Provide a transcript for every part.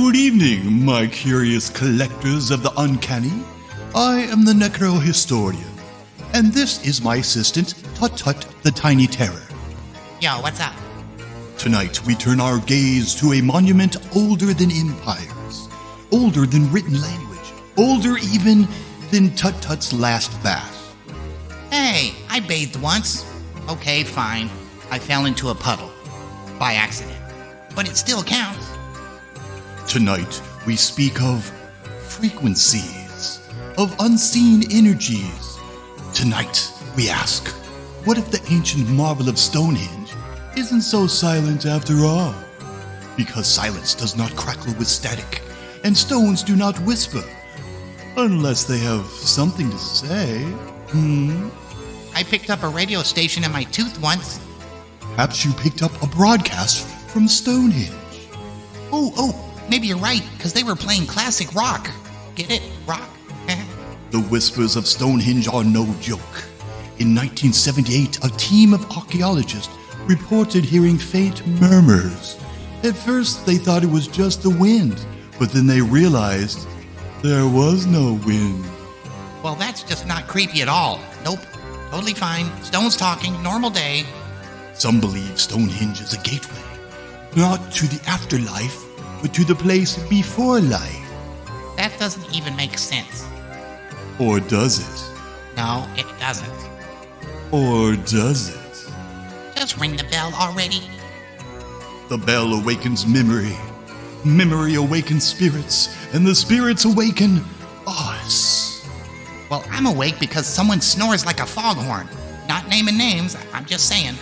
Good evening, my curious collectors of the uncanny. I am the Necro Historian, and this is my assistant, Tut-Tut the Tiny Terror. Yo, what's up? Tonight we turn our gaze to a monument older than empires, older than written language, older even than Tut-Tut's last bath. Hey, I bathed once. Okay, fine. I fell into a puddle. By accident. But it still counts. Tonight we speak of frequencies, of unseen energies. Tonight we ask, what if the ancient marvel of Stonehenge isn't so silent after all? Because silence does not crackle with static, and stones do not whisper, unless they have something to say. I picked up a radio station in my tooth once. Perhaps you picked up a broadcast from Stonehenge. Oh, maybe you're right, because they were playing classic rock. Get it? Rock? The whispers of Stonehenge are no joke. In 1978, a team of archaeologists reported hearing faint murmurs. At first, they thought it was just the wind, but then they realized there was no wind. Well, that's just not creepy at all. Nope. Totally fine. Stones talking. Normal day. Some believe Stonehenge is a gateway, not to the afterlife, but to the place before life. That doesn't even make sense. Or does it? No, it doesn't. Or does it? Just ring the bell already. The bell awakens memory. Memory awakens spirits, and the spirits awaken us. Well, I'm awake because someone snores like a foghorn. Not naming names, I'm just saying.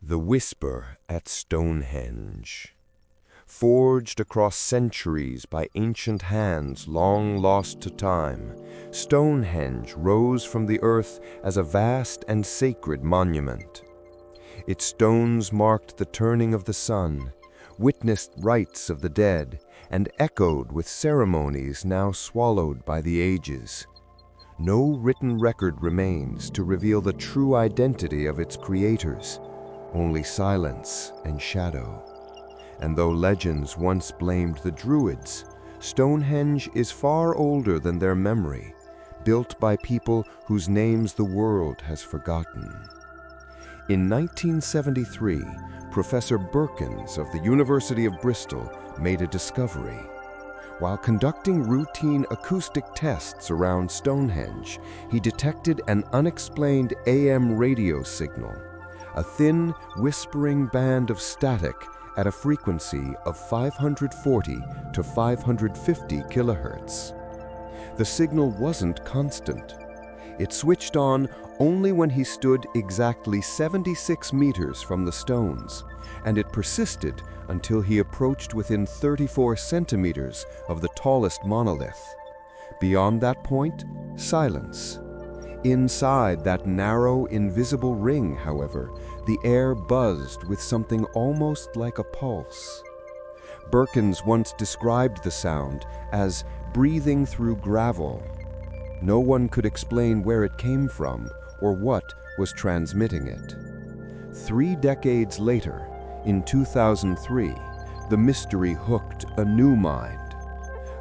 The Whisper at Stonehenge. Forged across centuries by ancient hands long lost to time, Stonehenge rose from the earth as a vast and sacred monument. Its stones marked the turning of the sun, witnessed rites of the dead, and echoed with ceremonies now swallowed by the ages. No written record remains to reveal the true identity of its creators, only silence and shadow. And though legends once blamed the Druids, Stonehenge is far older than their memory, built by people whose names the world has forgotten. In 1973, Professor Birkins of the University of Bristol made a discovery. While conducting routine acoustic tests around Stonehenge, he detected an unexplained AM radio signal, a thin, whispering band of static at a frequency of 540 to 550 kilohertz. The signal wasn't constant. It switched on only when he stood exactly 76 meters from the stones, and it persisted until he approached within 34 centimeters of the tallest monolith. Beyond that point, silence. Inside that narrow, invisible ring, however, the air buzzed with something almost like a pulse. Birkins once described the sound as breathing through gravel. No one could explain where it came from or what was transmitting it. 3 decades later, in 2003, the mystery hooked a new mind.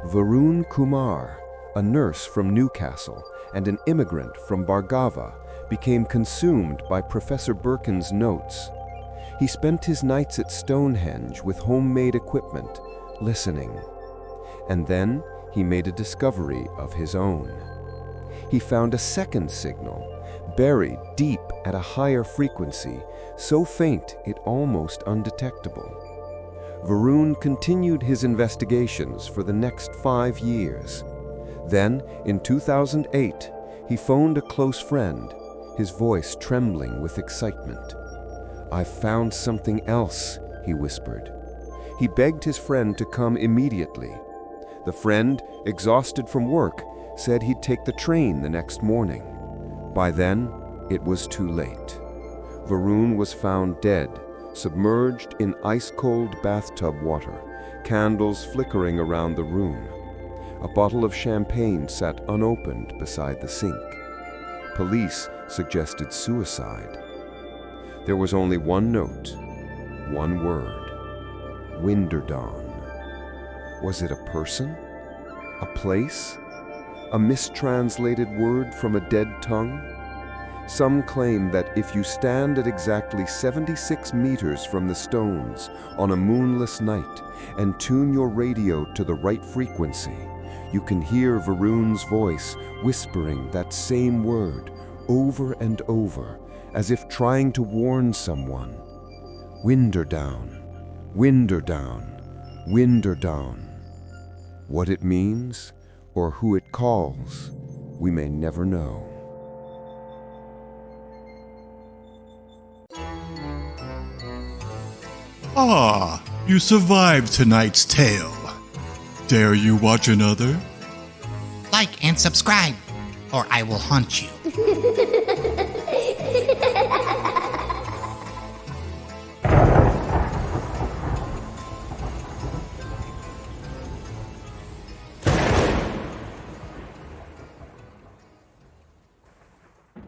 Varun Kumar, a nurse from Newcastle and an immigrant from Bhargava, became consumed by Professor Birkins' notes. He spent his nights at Stonehenge with homemade equipment, listening. And then he made a discovery of his own. He found a second signal, buried deep at a higher frequency, so faint it almost undetectable. Varun continued his investigations for the next 5 years. Then, in 2008, he phoned a close friend, his voice trembling with excitement. "I've found something else," he whispered. He begged his friend to come immediately. The friend, exhausted from work, said he'd take the train the next morning. By then, it was too late. Varun was found dead, submerged in ice-cold bathtub water, candles flickering around the room. A bottle of champagne sat unopened beside the sink. Police suggested suicide. There was only one note, one word: Winterdawn. Was it a person? A place? A mistranslated word from a dead tongue? Some claim that if you stand at exactly 76 meters from the stones on a moonless night and tune your radio to the right frequency, you can hear Varun's voice whispering that same word over and over, as if trying to warn someone. Winterdawn, Winterdawn, Winterdawn. What it means, or who it calls, we may never know. Ah, you survived tonight's tale. Dare you watch another? Like and subscribe, or I will haunt you.